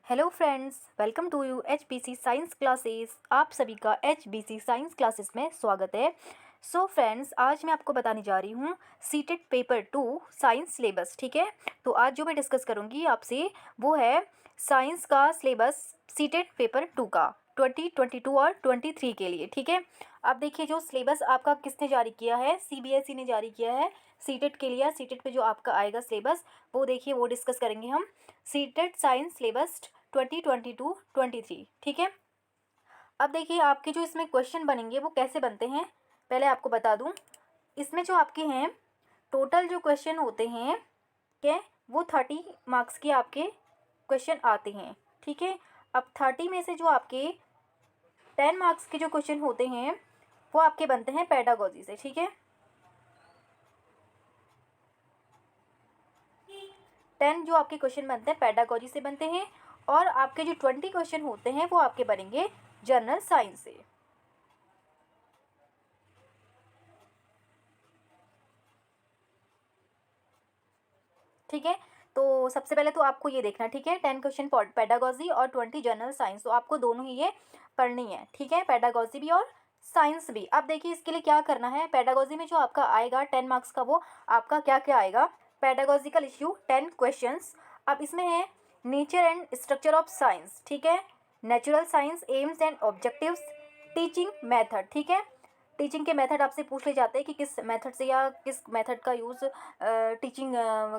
Hello friends, welcome to you HBC science classes. आप सभी का HBC साइंस क्लासेस में स्वागत है। सो फ्रेंड्स, आज मैं आपको बताने जा रही हूँ सीटेट पेपर 2 साइंस सिलेबस। ठीक है, तो आज जो मैं डिस्कस करूँगी आपसे वो है साइंस का सिलेबस सीटेट पेपर 2 का 2022 और 23 के लिए। ठीक है, अब देखिए जो सिलेबस आपका किसने जारी किया है, CBSE ने जारी किया है सीटेट के लिए। सीटेट पे जो आपका आएगा सिलेबस वो देखिए, वो डिस्कस करेंगे हम। CTET science syllabus 2022-23। ठीक है, अब देखिए आपके जो इसमें क्वेश्चन बनेंगे वो कैसे बनते हैं, पहले आपको बता दूं। इसमें जो आपके हैं टोटल जो क्वेश्चन होते हैं क्या, वो 30 मार्क्स के आपके क्वेश्चन आते हैं। ठीक है, अब 30 में से जो आपके 10 मार्क्स के जो क्वेश्चन होते हैं वो आपके बनते हैं पेडागोजी से। ठीक है, 10 जो आपके क्वेश्चन बनते हैं पेडागोजी से बनते हैं, और आपके जो 20 क्वेश्चन होते हैं वो आपके बनेंगे जनरल साइंस से। ठीक है, तो सबसे पहले तो आपको ये देखना, ठीक है, 10 क्वेश्चन पेडागोजी और 20 जनरल साइंस, तो आपको दोनों ही ये पढ़नी है। ठीक है, पेडागोजी भी और साइंस भी। अब देखिए इसके लिए क्या करना है, पेडागोजी में जो आपका आएगा 10 मार्क्स का वो आपका क्या क्या आएगा, पेडागोजिकल इश्यू 10 क्वेश्चंस। अब इसमें है nature and structure of science, ठीक है, natural science AIIMS and objectives, teaching method. ठीक है, टीचिंग के मेथड आपसे पूछ ले जाते हैं कि किस मेथड से या किस मेथड का यूज़ टीचिंग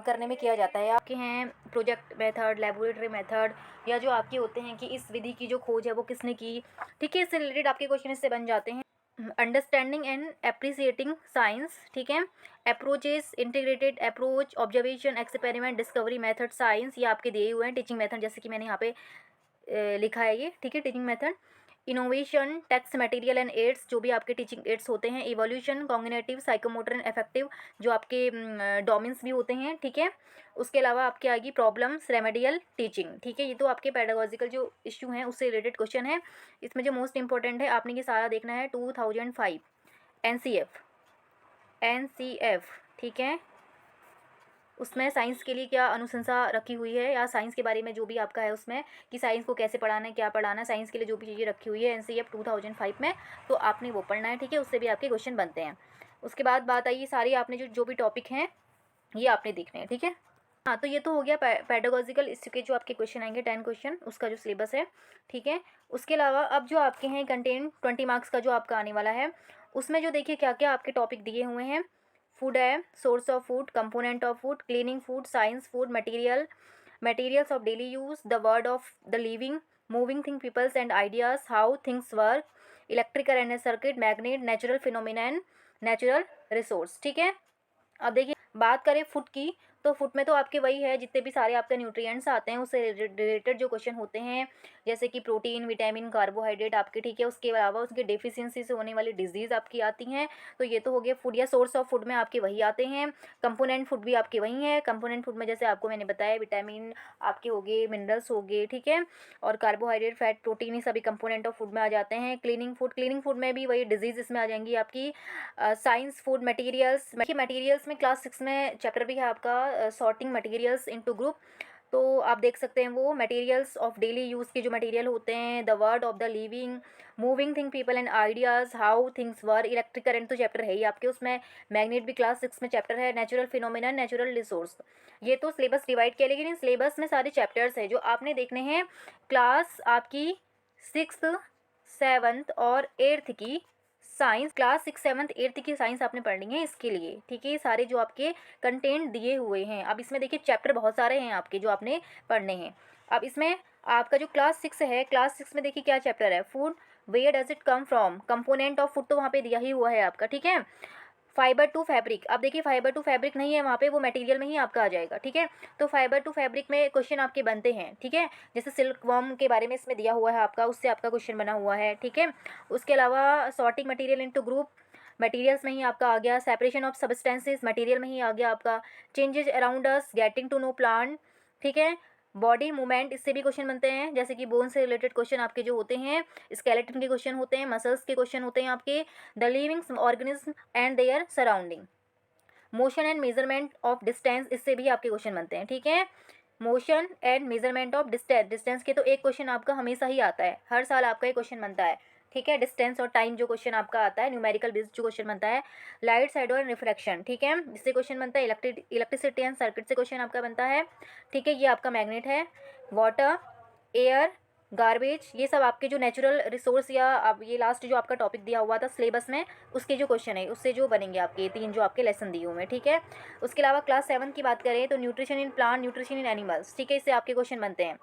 करने में किया जाता है। आपके हैं प्रोजेक्ट मेथड, लेबोरेटरी मेथड, या जो आपके होते हैं कि इस विधि की जो खोज है वो किसने की। ठीक है, इससे रिलेटेड आपके क्वेश्चन इससे बन जाते हैं। अंडरस्टैंडिंग एंड अप्रिसिएटिंग साइंस, ठीक है, approaches, integrated approach, observation, experiment, discovery method, science, ये आपके दिए हुए हैं। टीचिंग मेथड जैसे कि मैंने यहाँ पे लिखा है ये। ठीक है, teaching method, innovation, text material and aids, जो भी आपके टीचिंग एड्स होते हैं, evolution, cognitive, psychomotor and affective, जो आपके डोमेन्स भी होते हैं। ठीक है, उसके अलावा आपके आएगी प्रॉब्लम्स, रेमेडियल टीचिंग। ठीक है, ये तो आपके पेडागोजिकल जो इश्यू हैं उससे रिलेटेड क्वेश्चन है। इसमें जो मोस्ट इंपॉर्टेंट है आपने ये सारा देखना है 2005 एनसीएफ। ठीक है, उसमें साइंस के लिए क्या अनुशंसा रखी हुई है, या साइंस के बारे में जो भी आपका है उसमें कि साइंस को कैसे पढ़ाना है, क्या पढ़ाना है, साइंस के लिए जो भी चीज़ें रखी हुई है NCF 2005 में, तो आपने वो पढ़ना है। ठीक है, उससे भी आपके क्वेश्चन बनते हैं। उसके बाद बात आई सारी आपने जो जो भी टॉपिक हैं ये आपने देखने हैं। ठीक है, हाँ, तो ये तो हो गया पेडागोजिकल इसके जो आपके क्वेश्चन आएंगे 10 क्वेश्चन, उसका जो सिलेबस है। ठीक है, उसके अलावा अब जो आपके हैं कंटेंट 20 मार्क्स का जो आपका आने वाला है, उसमें जो देखिए क्या क्या आपके टॉपिक दिए हुए हैं। फूड है, source of food, component of food, cleaning food, science food, materials of daily use, the word of the living, moving thing, peoples and ideas, how things work, electrical and circuit, magnet, natural phenomena and natural resource. ठीक है, अब देखिए बात करें food की, तो food में तो आपके वही है जितने भी सारे आपके न्यूट्रिएंट्स आते हैं उससे रिलेटेड जो क्वेश्चन होते हैं, जैसे कि प्रोटीन, विटामिन, कार्बोहाइड्रेट आपके। ठीक है, उसके अलावा उसके डेफिशिएंसी से होने वाली डिजीज़ आपकी आती हैं। तो ये तो हो गया फूड, या सोर्स ऑफ फूड में आपके वही आते हैं। कंपोनेंट फूड भी आपके वही हैं। कंपोनेंट फूड में जैसे आपको मैंने बताया विटामिन आपके हो गए, मिनरल्स हो गए। ठीक है, और कार्बोहाइड्रेट, फैट, प्रोटीन, ये सभी कंपोनेंट ऑफ फूड में आ जाते हैं। क्लीनिंग फूड में भी वही डिजीज़ इसमें आ जाएंगी आपकी। साइंस फूड, मटेरियल्स में क्लास 6 में चैप्टर भी है आपका सॉर्टिंग मटेरियल्स इनटू ग्रुप। तो आप देख सकते हैं वो मटेरियल्स ऑफ डेली यूज़ के जो मटेरियल होते हैं, the word of the living, moving thing, people and ideas, how things work, electric current तो चैप्टर है ही आपके उसमें। मैग्नेट भी क्लास 6 में चैप्टर है। नेचुरल फिनोमिना, नेचुरल रिसोर्स, ये तो सिलेबस डिवाइड किया, लेकिन इन सिलेबस में सारे चैप्टर्स हैं जो आपने देखने हैं क्लास आपकी 6th 7th और 8th की साइंस। क्लास 6 7th 8th की साइंस आपने पढ़नी है इसके लिए। ठीक है, ये सारे जो आपके कंटेंट दिए हुए हैं। अब इसमें देखिए चैप्टर बहुत सारे हैं आपके जो आपने पढ़ने हैं। अब इसमें आपका जो क्लास 6 है, क्लास 6 में देखिए क्या चैप्टर है, food, where does it come from, component of food तो वहाँ पे दिया ही हुआ है आपका। ठीक है, फाइबर टू फैब्रिक, अब देखिए फाइबर टू फैब्रिक नहीं है वहाँ पे, वो मटेरियल में ही आपका आ जाएगा। ठीक है, तो फाइबर टू फैब्रिक में क्वेश्चन आपके बनते हैं। ठीक है, जैसे सिल्क वॉर्म के बारे में इसमें दिया हुआ है आपका, उससे आपका क्वेश्चन बना हुआ है। ठीक है, उसके अलावा sorting material into group, materials में ही आपका आ गया। सेपरेशन ऑफ सब्सटेंसेस, मटेरियल में ही आ गया आपका। Changes around us, getting to know plant. ठीक है, बॉडी मूवमेंट, इससे भी क्वेश्चन बनते हैं, जैसे कि बोन से रिलेटेड क्वेश्चन आपके जो होते हैं, स्केलेटन के क्वेश्चन होते हैं, मसल्स के क्वेश्चन होते हैं आपके, the living organism and their surrounding, motion and measurement of distance, इससे भी आपके क्वेश्चन बनते हैं। ठीक है, motion and measurement of distance, distance के तो एक क्वेश्चन आपका हमेशा ही आता है, हर साल आपका एक क्वेश्चन बनता है, ठीक है। डिस्टेंस और टाइम जो क्वेश्चन आपका आता है, न्यूमेरिकल बेस्ड जो क्वेश्चन बनता है। लाइट शैडो एंड रिफ्रैक्शन, ठीक है, जिससे क्वेश्चन बनता है। इलेक्ट्रिसिटी एंड सर्किट से क्वेश्चन आपका बनता है, ठीक है। ये आपका मैग्नेट है। वाटर, एयर, गार्बेज, ये सब आपके जो नेचुरल रिसोर्स या अब ये लास्ट जो आपका टॉपिक दिया हुआ था सिलेबस में, उसके जो क्वेश्चन है उससे जो बनेंगे आपके 3 जो आपके लेसन दिए हुए हैं, ठीक है। उसके अलावा क्लास 7 की बात करें तो nutrition in plant, nutrition in animals, ठीक है, इससे आपके क्वेश्चन बनते हैं।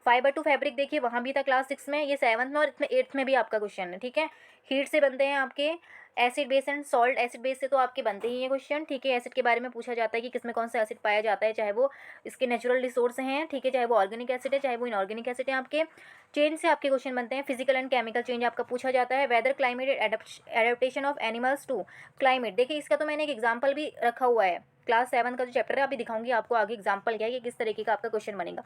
फाइबर टू फैब्रिक देखिए वहाँ भी था क्लास 6 में, ये 7th में और इसमें 8th में भी आपका क्वेश्चन है, ठीक है। हीट से बनते हैं आपके acid base and salt, acid base से तो आपके बनते ही हैं क्वेश्चन, ठीक है। एसिड के बारे में पूछा जाता है कि किसमें कौन सा एसिड पाया जाता है, चाहे वो इसके नेचुरल रिसोर्स हैं, ठीक है, चाहे वो ऑर्गेनिक एसिड है, चाहे वो इनऑर्गेनिक एसिड है आपके। चेंज से आपके क्वेश्चन बनते हैं। फिजिकल एंड केमिकल चेंज आपका पूछा जाता है। Weather, climate, adaptation of animals to climate, देखिए इसका तो मैंने एक एग्जाम्पल भी रखा हुआ है, क्लास 7 का जो चैप्टर है अभी दिखाऊंगी आपको आगे एग्जाम्पल क्या है कि किस तरीके का आपका क्वेश्चन बनेगा।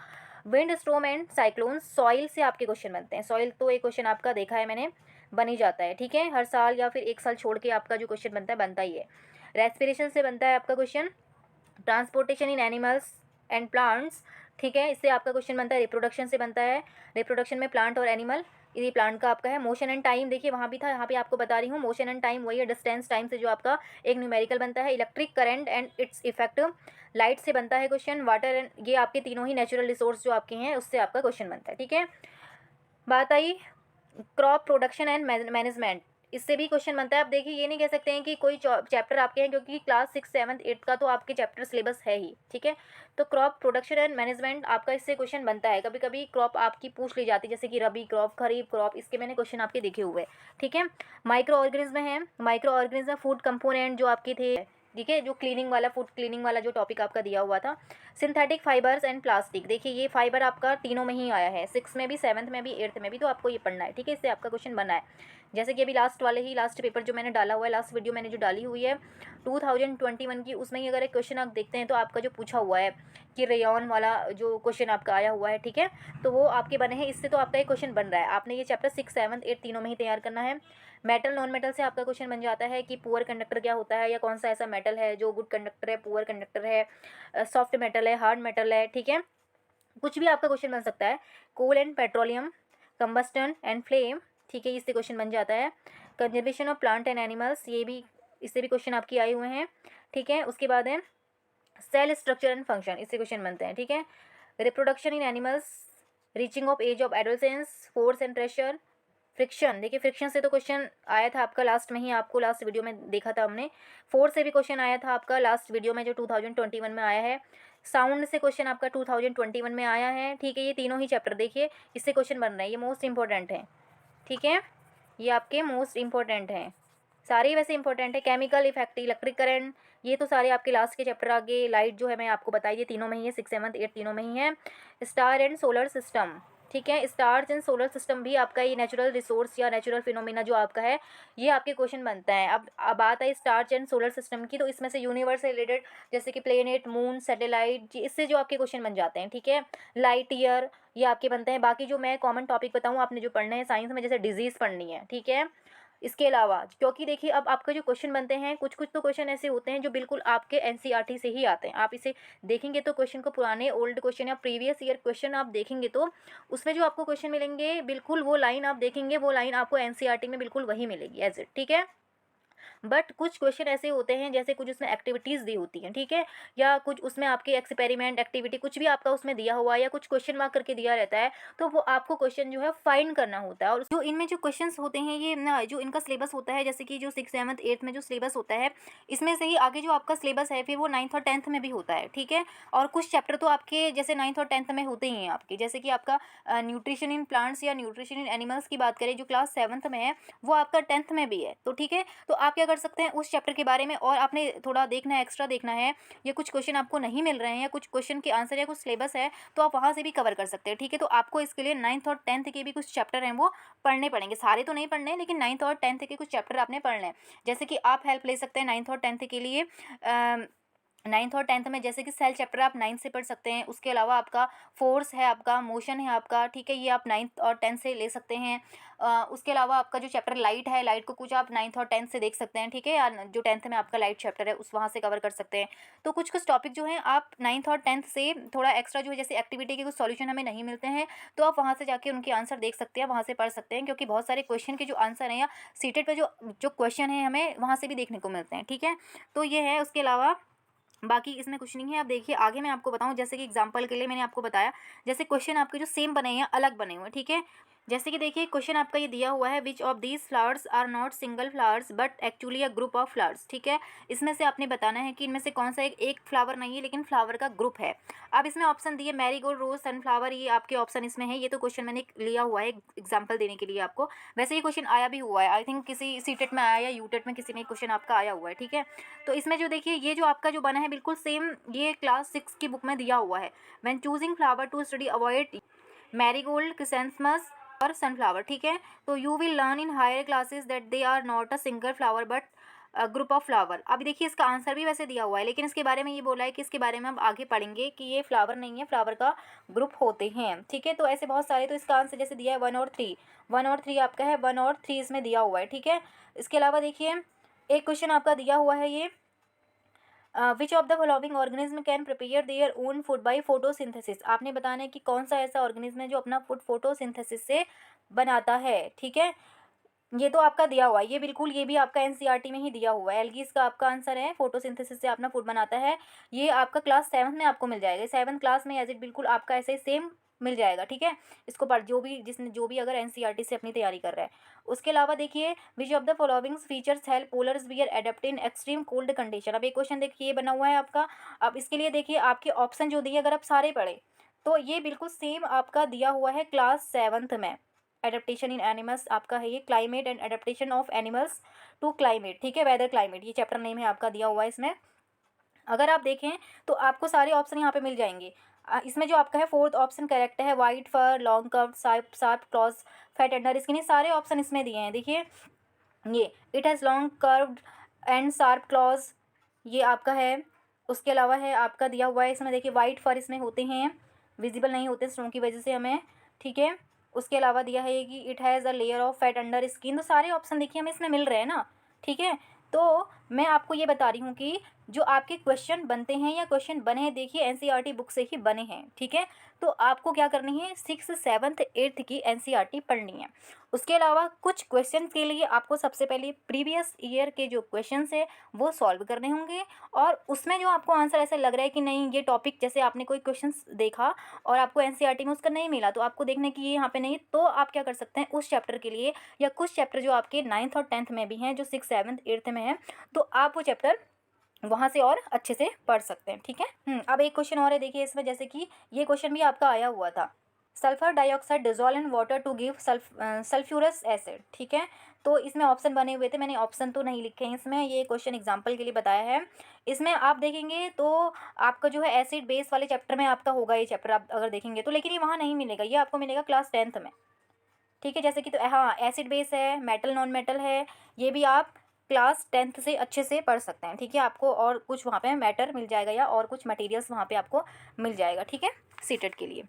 Wind storm and cyclone, soil से आपके क्वेश्चन बनते हैं। सॉइल तो एक क्वेश्चन आपका देखा है मैंने, बन ही जाता है, ठीक है, हर साल या फिर एक साल छोड़ के आपका जो क्वेश्चन बनता है बनता ही है। रेस्पिरेशन से बनता है आपका question. Transportation in animals and plants, ठीक है, इससे आपका क्वेश्चन बनता है। रिप्रोडक्शन से बनता है, रिप्रोडक्शन में प्लांट और एनिमल, ये प्लांट का आपका है। मोशन एंड टाइम, देखिए वहाँ भी था, यहाँ पे आपको बता रही हूँ। मोशन एंड टाइम वही है, डिस्टेंस टाइम से जो आपका एक न्यूमेरिकल बनता है। Electric current and its effect, light से बनता है क्वेश्चन। वाटर एंड, ये आपके तीनों ही नेचुरल रिसोर्स जो आपके हैं उससे आपका क्वेश्चन बनता है, ठीक है। बात आई क्रॉप प्रोडक्शन एंड मैनेजमेंट, इससे भी क्वेश्चन बनता है। आप देखिए ये नहीं कह सकते हैं कि कोई चैप्टर आपके हैं, क्योंकि क्लास 6, 7, 8 का तो आपके चैप्टर सिलेबस है ही, ठीक है। तो क्रॉप प्रोडक्शन एंड मैनेजमेंट आपका इससे क्वेश्चन बनता है। कभी कभी क्रॉप आपकी पूछ ली जाती है, जैसे कि रबी क्रॉप, खरीफ क्रॉप, इसके मैंने क्वेश्चन आपके देखे हुए हैं, ठीक है। माइक्रो ऑर्गेनिज्म है, माइक्रो ऑर्गेनिज्म फूड कंपोनेंट जो आपके थे, ठीक है, जो क्लीनिंग वाला, फूड क्लीनिंग वाला जो टॉपिक आपका दिया हुआ था। सिंथेटिक फाइबर्स एंड प्लास्टिक, देखिए ये फाइबर आपका तीनों में ही आया है, 6 में भी, 7th में भी, 8th में भी, तो आपको ये पढ़ना है, ठीक है। इससे आपका क्वेश्चन बना है। जैसे कि अभी लास्ट पेपर जो मैंने डाला हुआ है, लास्ट वीडियो मैंने जो डाली हुई है 2021 की, उसमें ही अगर एक क्वेश्चन आप देखते हैं तो आपका जो पूछा हुआ है कि रेयॉन वाला जो क्वेश्चन आपका आया हुआ है, ठीक है, तो वो आपके बने हैं। इससे तो आपका एक क्वेश्चन बन रहा है। आपने ये चैप्टर 6, 7, 8 तीनों में ही तैयार करना है। मेटल नॉन मेटल से आपका क्वेश्चन बन जाता है कि पुअर कंडक्टर क्या होता है, या कौन सा ऐसा मेटल है जो गुड कंडक्टर है, पुअर कंडक्टर है, सॉफ्ट मेटल है, हार्ड मेटल है, ठीक है, कुछ भी आपका क्वेश्चन बन सकता है। Coal and petroleum, combustion and flame, ठीक है, इससे क्वेश्चन बन जाता है। Conservation of plant and animals, ये भी, इससे भी क्वेश्चन आपके आए हुए हैं, ठीक है। उसके बाद है सेल स्ट्रक्चर एंड फंक्शन, इससे क्वेश्चन बनते हैं, ठीक है। Reproduction in animals, reaching of age of adolescence, force and pressure, friction, देखिए फ्रिक्शन से तो क्वेश्चन आया था आपका लास्ट में ही, आपको लास्ट वीडियो में देखा था हमने। फोर्स से भी क्वेश्चन आया था आपका लास्ट वीडियो में जो 2021 में आया है। साउंड से क्वेश्चन आपका 2021 में आया है, ठीक है। ये तीनों ही चैप्टर देखिए, इससे क्वेश्चन बन रहे हैं, ये मोस्ट इंपॉर्टेंट है, ठीक है, ये आपके मोस्ट इंपॉर्टेंट हैं, सारे ही वैसे इंपॉर्टेंट है। केमिकल इफेक्ट, इलेक्ट्रिक करंट, ये तो सारे आपके लास्ट के चैप्टर आगे। लाइट जो है मैं आपको बताई, ये तीनों में ही है, 6, 7, 8 तीनों में ही है। स्टार एंड सोलर सिस्टम, ठीक है, स्टार्स एंड सोलर सिस्टम भी आपका ये नेचुरल रिसोर्स या नेचुरल फिनोमिना जो आपका है, ये आपके क्वेश्चन बनता है। अब बात है स्टार्स एंड सोलर सिस्टम की, तो इसमें से यूनिवर्स से रिलेटेड जैसे कि प्लेनेट, मून, सैटेलाइट, इससे जो आपके क्वेश्चन बन जाते हैं, ठीक है। लाइट ईयर, ये आपके बनते हैं। बाकी जो मैं कॉमन टॉपिक बताऊँ आपने जो पढ़ने हैं साइंस में, जैसे डिजीज़ पढ़नी है, ठीक है। इसके अलावा क्योंकि देखिए अब आपका जो क्वेश्चन बनते हैं, कुछ कुछ तो क्वेश्चन ऐसे होते हैं जो बिल्कुल आपके एनसीईआरटी से ही आते हैं। आप इसे देखेंगे तो क्वेश्चन को, पुराने ओल्ड क्वेश्चन या प्रीवियस ईयर क्वेश्चन आप देखेंगे तो उसमें जो आपको क्वेश्चन मिलेंगे, बिल्कुल वो लाइन आप देखेंगे, वो लाइन आपको एनसीईआरटी में बिल्कुल वही मिलेगी एज इट, ठीक है। बट कुछ क्वेश्चन ऐसे होते हैं, जैसे कुछ उसमें एक्टिविटीज़ दी होती हैं, ठीक है, या कुछ उसमें आपके एक्सपेरिमेंट एक्टिविटी कुछ भी आपका उसमें दिया हुआ है, या कुछ क्वेश्चन मार्क करके दिया रहता है, तो वो आपको क्वेश्चन जो है फाइंड करना होता है। और जो इनमें जो क्वेश्चंस होते हैं, ये ना जो इनका सिलेबस होता है, जैसे कि जो 6, 7, 8 में जो सिलेबस होता है, इसमें से ही आगे जो आपका सिलेबस है फिर वो 9th और 10th में भी होता है, ठीक है। और कुछ चैप्टर तो आपके जैसे 9th और 10th में होते ही हैं आपके, जैसे कि आपका न्यूट्रिशन इन प्लांट्स या न्यूट्रिशन इन एनिमल्स की बात करें, जो क्लास 7th में है, वो आपका 10th में भी है, तो ठीक है। तो आप क्या कर सकते हैं, उस चैप्टर के बारे में और आपने थोड़ा देखना है, एक्स्ट्रा देखना है, या कुछ क्वेश्चन आपको नहीं मिल रहे हैं, या कुछ क्वेश्चन के आंसर या कुछ सिलेबस है, तो आप वहाँ से भी कवर कर सकते हैं, ठीक है। तो आपको इसके लिए 9th और 10th के भी कुछ चैप्टर हैं वो पढ़ने पड़ेंगे, सारे तो नहीं पढ़ने, लेकिन 9th और 10th के कुछ चैप्टर आपने पढ़ने हैं। जैसे कि आप हेल्प ले सकते हैं 9th और 10th के लिए नाइन्थ और टेंथ में जैसे कि सेल चैप्टर आप नाइन्थ से पढ़ सकते हैं। उसके अलावा आपका फोर्स है, आपका मोशन है आपका, ठीक है, ये आप नाइन्थ और टेंथ से ले सकते हैं। उसके अलावा आपका जो चैप्टर लाइट है, लाइट को कुछ आप नाइन्थ और टेंथ से देख सकते हैं, ठीक है, या जो टेंथ में आपका लाइट चैप्टर है उस वहाँ से कवर कर सकते हैं। तो कुछ कुछ टॉपिक जो हैं आप नाइन्थ और टेंथ से थोड़ा एक्स्ट्रा जो है, जैसे एक्टिविटी के कुछ सॉल्यूशन हमें नहीं मिलते हैं तो आप वहाँ से जाके उनके आंसर देख सकते हैं, वहाँ से पढ़ सकते हैं, क्योंकि बहुत सारे क्वेश्चन के जो आंसर हैं या सीटेड पे जो जो क्वेश्चन है हमें वहाँ से भी देखने को मिलते हैं, ठीक है। तो ये है, उसके अलावा बाकी इसमें कुछ नहीं है। अब देखिए आगे मैं आपको बताऊं, जैसे कि एग्जांपल के लिए मैंने आपको बताया, जैसे क्वेश्चन आपके जो सेम बने हैं अलग बने हुए हैं, ठीक है। जैसे कि देखिए क्वेश्चन आपका ये दिया हुआ है, which of these flowers are not single flowers but actually a group of flowers, ठीक है। इसमें से आपने बताना है कि इनमें से कौन सा एक फ्लावर नहीं है लेकिन फ्लावर का ग्रुप है। अब इसमें ऑप्शन दिए मैरीगोल्ड, रोज, सनफ्लावर, ये आपके ऑप्शन इसमें है। ये तो क्वेश्चन मैंने लिया हुआ है एग्जाम्पल देने के लिए आपको। वैसे ये क्वेश्चन आया भी हुआ है, आई थिंक किसी सीटेट में आया या यूटेट में किसी में क्वेश्चन आपका आया हुआ है, ठीक है। तो इसमें जो देखिए ये जो आपका जो बना है बिल्कुल सेम, ये क्लास 6 की बुक में दिया हुआ है। When choosing flower to study avoid marigold, chrysanthemums और सनफ्लावर, ठीक है। तो you will learn in higher classes that they are not a single flower but group of flower. अभी देखिए इसका आंसर भी वैसे दिया हुआ है, लेकिन इसके बारे में ये बोला है कि इसके बारे में हम आगे पढ़ेंगे कि ये फ्लावर नहीं है, फ्लावर का ग्रुप होते हैं, ठीक है। तो ऐसे बहुत सारे, तो इसका आंसर जैसे दिया है 1 और 3, 1 और 3 आपका है, 1 और 3 इसमें दिया हुआ है, ठीक है। इसके अलावा देखिए एक क्वेश्चन आपका दिया हुआ है ये, विच of the following organism can prepare their own food by photosynthesis. आपने बताना है कि कौन सा ऐसा ऑर्गेनिज्म है जो अपना फूड फोटोसिंथेसिस से बनाता है, ठीक है। ये तो आपका दिया हुआ है, ये बिल्कुल ये भी आपका एनसीईआरटी में ही दिया हुआ है। एल्गीज का आपका आंसर है फोटोसिंथेसिस से अपना फूड बनाता है। ये आपका क्लास 7 में आपको मिल जाएगा, 7th क्लास में एज इट बिल्कुल आपका ऐसे सेम मिल जाएगा, ठीक है। इसको पढ़ जो भी जिसने जो भी अगर एनसीईआरटी से अपनी तैयारी कर रहा है। उसके अलावा देखिए which of the following features help polars bear adapt in extreme cold condition. अब एक क्वेश्चन देखिए ये बना हुआ है आपका। अब इसके लिए देखिए आपके ऑप्शन जो दिए अगर आप सारे पढ़े तो ये बिल्कुल सेम आपका दिया हुआ है क्लास 7th में। एडेप्टेशन इन एनिमल्स आपका है ये, climate and adaptation of animals to climate, ठीक है, वेदर क्लाइमेट, ये चैप्टर नेम है आपका दिया हुआ है इसमें। अगर आप देखें तो आपको सारे ऑप्शन यहाँ पे मिल जाएंगे। इसमें जो आपका है 4th ऑप्शन करेक्ट है, white fur, long curve, sharp claws, fat under skin, ये सारे ऑप्शन इसमें दिए हैं। देखिए ये it has long curved and sharp claws, ये आपका है। उसके अलावा है आपका दिया हुआ है इसमें, देखिए वाइट फर इसमें होते हैं, विजिबल नहीं होते स्नो की वजह से हमें, ठीक है। उसके अलावा दिया है कि it has a layer of fat under skin. तो सारे ऑप्शन देखिए हमें इसमें मिल रहे हैं ना, ठीक है। तो मैं आपको ये बता रही हूँ कि जो आपके क्वेश्चन बनते हैं या क्वेश्चन बने हैं देखिए एनसीईआरटी बुक से ही बने हैं, ठीक है। तो आपको क्या करनी है, 6th 7th 8th की एनसीईआरटी पढ़नी है। उसके अलावा कुछ क्वेश्चन के लिए आपको सबसे पहले प्रीवियस ईयर के जो क्वेश्चन है वो सॉल्व करने होंगे, और उसमें जो आपको आंसर ऐसा लग रहा है कि नहीं ये टॉपिक, जैसे आपने कोई क्वेश्चन देखा और आपको एनसीईआरटी में उसका नहीं मिला तो आपको देखने की ये यहाँ पे नहीं, तो आप क्या कर सकते हैं उस चैप्टर के लिए, या कुछ चैप्टर जो आपके 9th और 10th में भी हैं जो 6th 7th 8th में है, तो आप वो चैप्टर वहाँ से और अच्छे से पढ़ सकते हैं, ठीक है। अब एक क्वेश्चन और है देखिए इसमें, जैसे कि ये क्वेश्चन भी आपका आया हुआ था, sulphur dioxide dissolve in water to give sulphurous acid, ठीक है। तो इसमें ऑप्शन बने हुए थे, मैंने ऑप्शन तो नहीं लिखे हैं इसमें, ये क्वेश्चन एग्जाम्पल के लिए बताया है। इसमें आप देखेंगे तो आपका जो है एसिड बेस वाले चैप्टर में आपका होगा ये चैप्टर, आप अगर देखेंगे तो, लेकिन ये वहाँ नहीं मिलेगा, ये आपको मिलेगा क्लास 10th में, ठीक है। जैसे कि तो हाँ एसिड बेस है, मेटल नॉन मेटल है, ये भी आप क्लास 10th से अच्छे से पढ़ सकते हैं, ठीक है। आपको और कुछ वहाँ पे मैटर मिल जाएगा या और कुछ मटेरियल्स वहाँ पे आपको मिल जाएगा, ठीक है, सीटेट के लिए।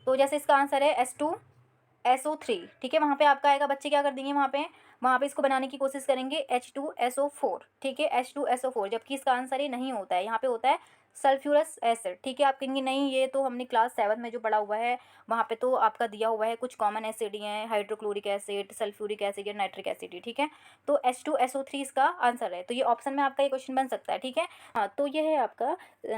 तो जैसे इसका आंसर है H2SO3, ठीक है। वहाँ पे आपका आएगा, बच्चे क्या कर देंगे वहाँ पे इसको बनाने की कोशिश करेंगे H2SO4, ठीक है, H2SO4, जबकि इसका आंसर ये नहीं होता है, यहाँ पे होता है सल्फ्यूरस एसिड, ठीक है। आप कहेंगे नहीं ये तो हमने क्लास 7 में जो पढ़ा हुआ है वहाँ पे तो आपका दिया हुआ है कुछ कॉमन एसिड ही हैं, हाइड्रोक्लोरिक एसिड, सल्फ्यूरिक एसिड या नाइट्रिक एसिड, ठीक है। तो H2SO3 इसका आंसर है, तो ये ऑप्शन में आपका ये क्वेश्चन बन सकता है, ठीक है। हाँ तो ये है आपका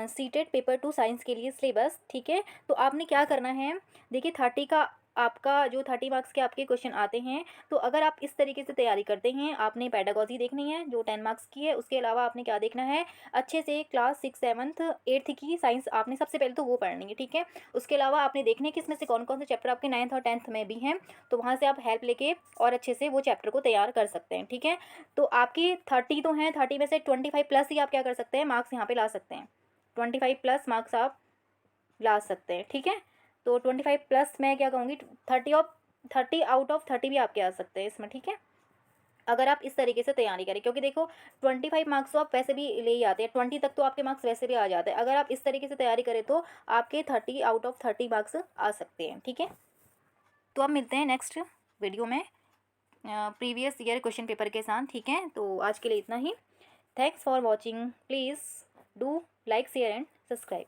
सीटेट पेपर 2 साइंस के लिए सिलेबस, ठीक है। तो आपने क्या करना है, देखिए 30 का आपका जो 30 मार्क्स के आपके क्वेश्चन आते हैं, तो अगर आप इस तरीके से तैयारी करते हैं, आपने पैडागॉजी देखनी है जो 10 मार्क्स की है, उसके अलावा आपने क्या देखना है, अच्छे से क्लास 6 7th 8th की साइंस आपने सबसे पहले तो वो पढ़नी है, ठीक है। उसके अलावा आपने देखने कि इसमें से कौन कौन से चैप्टर आपके 9th और 10th में भी हैं, तो वहाँ से आप हेल्प लेके और अच्छे से वो चैप्टर को तैयार कर सकते हैं, ठीक है। तो आपकी 30 तो हैं, 30 में से 25 प्लस ही आप क्या कर सकते हैं, मार्क्स यहाँ पे ला सकते हैं, 25 प्लस मार्क्स आप ला सकते हैं, ठीक है। तो 25 प्लस मैं क्या कहूँगी 30 आउट ऑफ 30 भी आपके आ सकते हैं इसमें, ठीक है। अगर आप इस तरीके से तैयारी करें, क्योंकि देखो 25 मार्क्स तो आप वैसे भी ले ही आते हैं, 20 तक तो आपके मार्क्स वैसे भी आ जाते हैं। अगर आप इस तरीके से तैयारी करें तो आपके 30 आउट ऑफ 30 मार्क्स आ सकते हैं, ठीक है। तो अब मिलते हैं नेक्स्ट वीडियो में प्रीवियस ईयर क्वेश्चन पेपर के साथ, ठीक है। तो आज के लिए इतना ही। Thanks for watching, please do like share and subscribe.